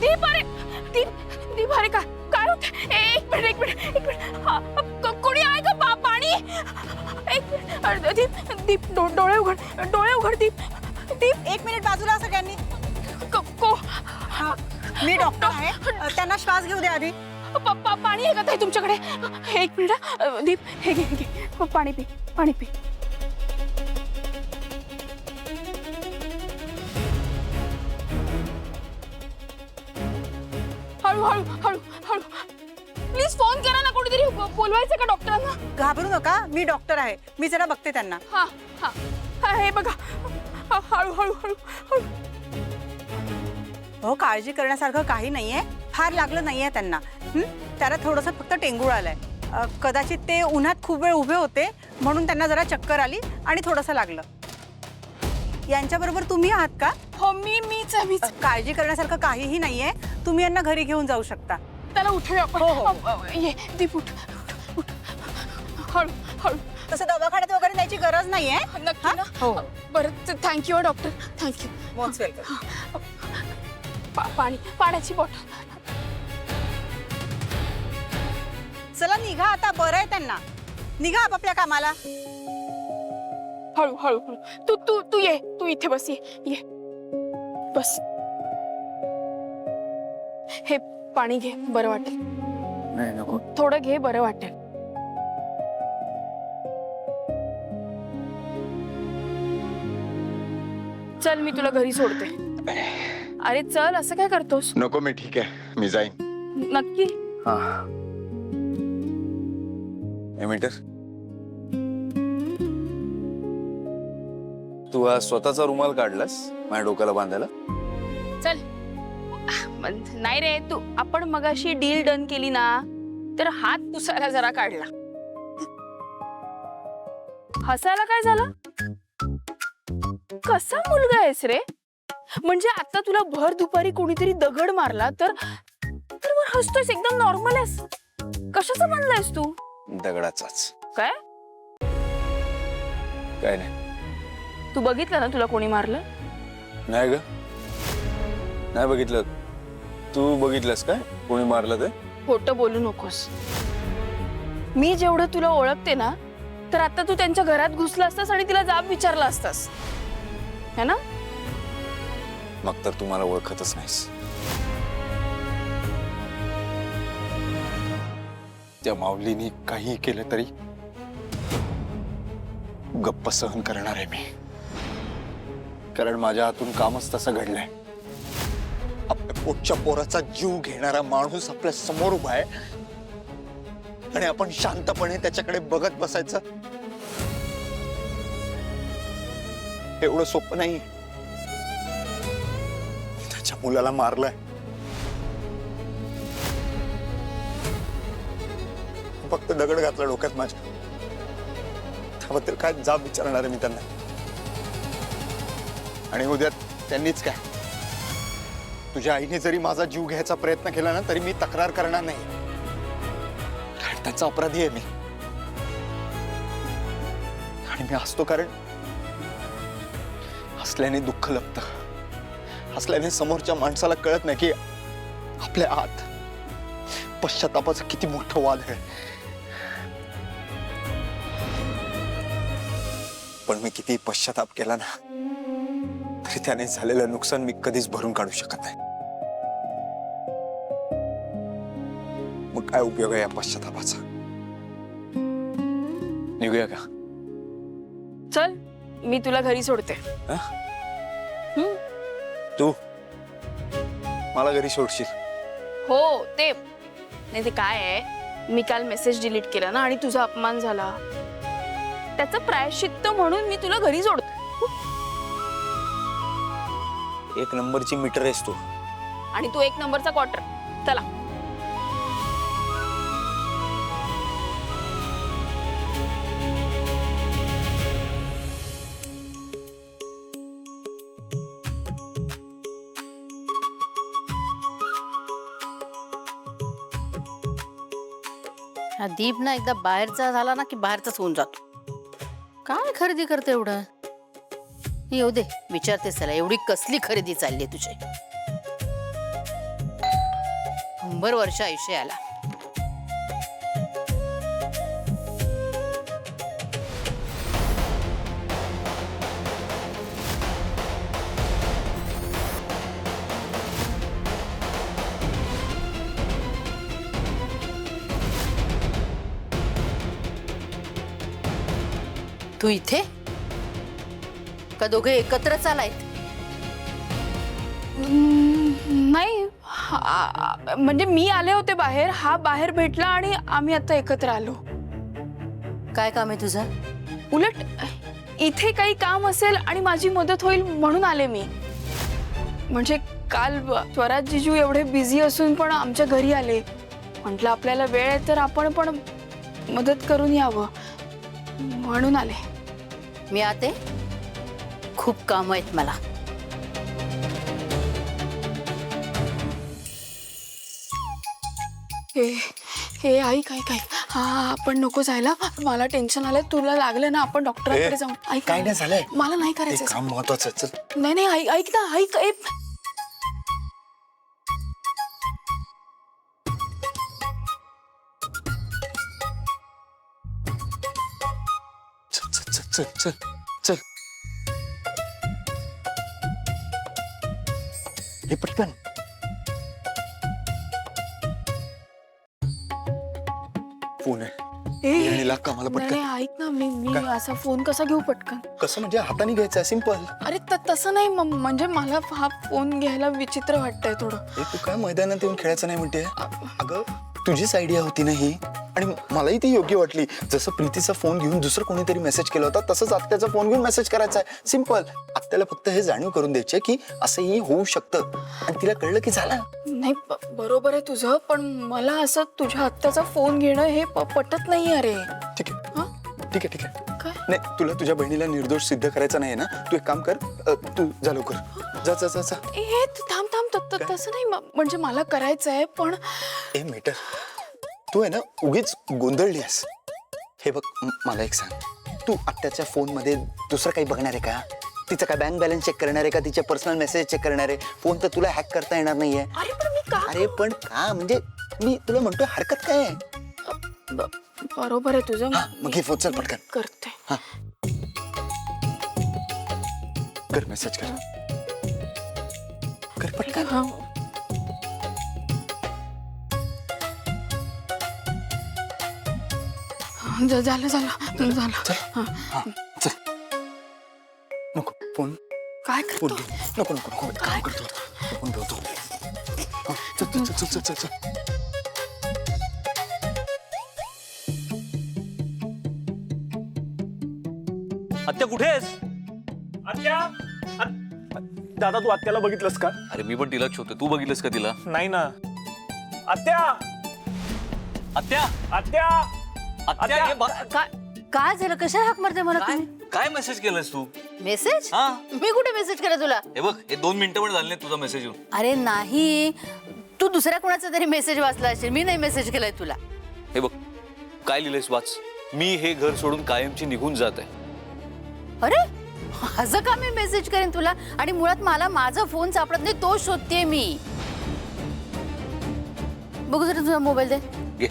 दीप अरे दीप दीप अरे काय होत? एक मिनिट कोणी आहे का? पाणी एक मिनिट दीप दीप डोळे उघड दीप दीप. एक मिनिट बाजूला सगळ्यांनी. मी डॉक्टर आहे, त्यांना श्वास घेऊ दे आधी. पाणी आहे का ताई तुमच्याकडे? एक मिनिट दीप हे घे पाणी पी पाणी पी. हळू हळू हळू हळू प्लीज फोन करा ना, कोणीतरी बोलवायचं का डॉक्टरांना? घाबरू नका, मी डॉक्टर आहे, मी जरा बघते त्यांना. हा हा हे बघा हळू हळू हळू हळू. हो, काळजी करण्यासारखं काही नाहीये, फार लागलं नाहीये त्यांना. त्याला थोडंसं फक्त टेंगूळ आलाय. कदाचित ते उन्हात खूप वेळ उभे होते म्हणून त्यांना जरा चक्कर आली आणि थोडंसं लागलं. यांच्याबरोबर तुम्ही आहात का? हो मीच. काळजी करण्यासारखं काहीही नाहीये, तुम्ही यांना घरी घेऊन जाऊ शकता. त्याला उठूया आपण. हो. ये दीप उठ उठ हळू हळू. तसं दवाखान्यात वगैरे जायची गरज नाहीये. नक्की ना? हो. बरं thank you doctor, thank you. Most welcome. पाण्याची बॉटल. चला निघा आता, बरं आहे त्यांना. निघा आपापल्या कामाला. हळू हळू हळू. तू ये, तू इथे बस. ये बस. हे पाणी घे, बरं वाटेल. नाही नको. थोडं घे, बरं वाटेल. चल मी तुला घरी सोडते. अरे चल, असं काय करतोस? नको, मी ठीक आहे, मी जाईन. नक्की? हा. मीटर तू आज स्वतःचा रुमाल काढलास माझ्या डोक्याला बांधायला? चल. नाही रे, तू आपण मगाशी डील डन केली ना, तर हात पुसायला जरा काढला. हसायला काय झालं? कसा मुलगा आहेस रे? म्हणजे आता तुला भर दुपारी कोणीतरी दगड मारला तर वर हसतोयस, एकदम नॉर्मल आहेस. कशाचा बनलायस तू? दगडाचाच. काय काय नाही. तू बघितलं ना तुला कोणी मारलं? नाही ग, नाही बघितलं. तू बघितलंस काय कोणी मारलं ते? खोटं बोलू नकोस. मी जेवढं तुला ओळखते ना, तर आता तू त्यांच्या घरात घुसला असतास आणि तिला जाब विचारला असतास, है ना? मग तर तुम्हाला ओळखतच नाहीस. त्या माऊलीनी काही केलं तरी गप्प सहन करणार आहे मी, कारण माझ्या हातून कामच तसं घडलंय. आपल्या पोटच्या पोराचा जीव घेणारा माणूस आपल्या समोर उभा आहे आणि आपण शांतपणे त्याच्याकडे बघत बसायचं, एवढं सोपं नाही. त्याच्या मुलाला मारलंय. फक्त दगड घातला डोक्यात माझ्या, त्याबद्दल काय जाब विचारणार आहे मी त्यांना? आणि उद्या त्यांनीच काय, तुझ्या आईने जरी माझा जीव घ्यायचा प्रयत्न केला ना, तरी मी तक्रार करणार नाही, कारण त्याचा अपराधी आहे मी. आणि मी हसतो कारण हसल्याने दुःख लपतं, हसल्याने समोरच्या माणसाला कळत नाही की आपल्या आत पश्चातापाचं किती मोठं वाद आहे. पण मी किती पश्चाताप केला ना, तरी त्याने झालेलं नुकसान मी कधीच भरून काढू शकत नाही. मग काय उपयोग आहे या पश्चातापाचा? निघूया का? चल, मी तुला घरी सोडते. तू मला घरी सोडशील? हो, ते नाही, ते काय आहे, मी काल मेसेज डिलीट केला ना आणि तुझा अपमान झाला, त्याचं प्रायश्चित्त म्हणून मी तुला घरी सोडते. एक नंबरची मीटर आहेस तू. आणि तू एक नंबरचा क्वार्टर. चला. हा दीप ना एकदा बाहेरचा झाला ना की बाहेरचाच होऊन जातो. काय खरेदी करते एवढं? येऊ दे, विचारतेस त्याला, एवढी कसली खरेदी चालली तुझी? 100 वर्ष आयुष्याला. तू इथे का दोघे एकत्रच आलायत? नाही म्हणजे मी आले होते बाहेर, हा बाहेर भेटला आणि आम्ही आता एकत्र आलो. काय काम आहे तुझं? उलट इथे काही काम असेल आणि माझी मदत होईल म्हणून आले मी. म्हणजे काल स्वराज जिजू एवढे बिझी असून पण आमच्या घरी आले. म्हटलं आपल्याला वेळ आहे तर आपण पण मदत करून यावं म्हणून आले. मी आते, खूप काम आहेत मला. हे ऐक ऐक ऐक, हा आपण नको जायला, मला टेन्शन आलंय. तुला लागलं ना आपण डॉक्टरांकडे जाऊ. ऐक काय नाही झालंय, मला नाही ते करायचं. काम महत्वाचं आहे. चल नाही नाही ऐक ना, ऐक ऐक. चल चल चल चल चल. हे पटकन. फोन आहे. येणीला कामाला नाही पटकन. नाही, ऐक ना, मी काय? असा फोन कसा घेऊ पटकन? कसं म्हणजे हाताने घ्यायचं सिंपल. अरे तसं नाही, म्हणजे मला हा फोन घ्यायला विचित्र वाटतंय थोडं. हे तू काय मैदानात येऊन खेळायचं नाही म्हणते? अगं तुझीच आयडिया होती ना ही, आणि मलाही ती योग्य वाटली. जसं प्रीतीचा फोन घेऊन दुसरं कोणीतरी मेसेज केला होता तसंच आत्याचा फोन घेऊन मेसेज करायचा आहे. सिंपल. आत्याला फक्त हे जाणीव करून द्यायचे की असंही होऊ शकतं, आणि तिला कळलं की झालं. नाही बरोबर आहे तुझं, पण मला असं तुझ्या आत्याचा फोन घेणं हे पटत नाही. अरे ठीक आहे हा? ठीक आहे ठीक आहे. काय? नाही, तुला तुझ्या बहिणीला निर्दोष सिद्ध करायचं नाही ना. तू एक काम कर, तू जा लवकर. जा जा जा जा. ए थांब थांब, तसं नाही, म्हणजे मला करायचं आहे पण. ए मीटर, तू आहे ना उगीच गोंधळली आहेस. हे बघ, मला एक सांग, तू आत्याच्या फोन मध्ये दुसरं काही बघणार आहे का? तिचा काय बँक बॅलन्स चेक करणार आहे का? तिचे पर्सनल मेसेज चेक करणार आहे? फोन तर तुला हॅक करता येणार नाहीये. अरे पण मी का? अरे पण का म्हणजे, मी तुला म्हणतोय हरकत काय आहे? बरोबर आहे तुझं. हा, मग घे फोन, चल पटकन करते. हा. कर मेसेज कर. कर पटकन. हा. झालं झालं झालं. चल. हा, चल. नको फोन. काय फोन करतो? घे. नको नको नको, काम करतो. फोन ठेवतो. हा, चल चल चल चल चल चल. आत्या कुठे आहेस? आत्या दादा, तू आत्याला बघितलंस का? अरे मी पण तिला शोधतोय. तू बघितलंस का तिला? नाही ना. आत्या आत्या आत्या आत्या हे बघ. काय झालं? कशाला हाक मारते मला तुम्ही? काय मेसेज केलास तू? मेसेज? हा, मी कुठे मेसेज केला तुला? हे बघ, हे 2 मिनिटं पण झाले नाही तुझा मेसेज येऊन. अरे नाही, तू दुसऱ्या कोणाचा तरी मेसेज वाचला असेल. मी नाही मेसेज केलाय तुला. हे बघ, काय लिहिलंयस वाच. मी हे घर सोडून कायमची निघून जात आहे. अरे असं का मी मेसेज करेन तुला? आणि मुळात मला माझा फोन सापडत नाही, तो शोधतेय मी. बघू जरा तुझा मोबाईल दे. घे.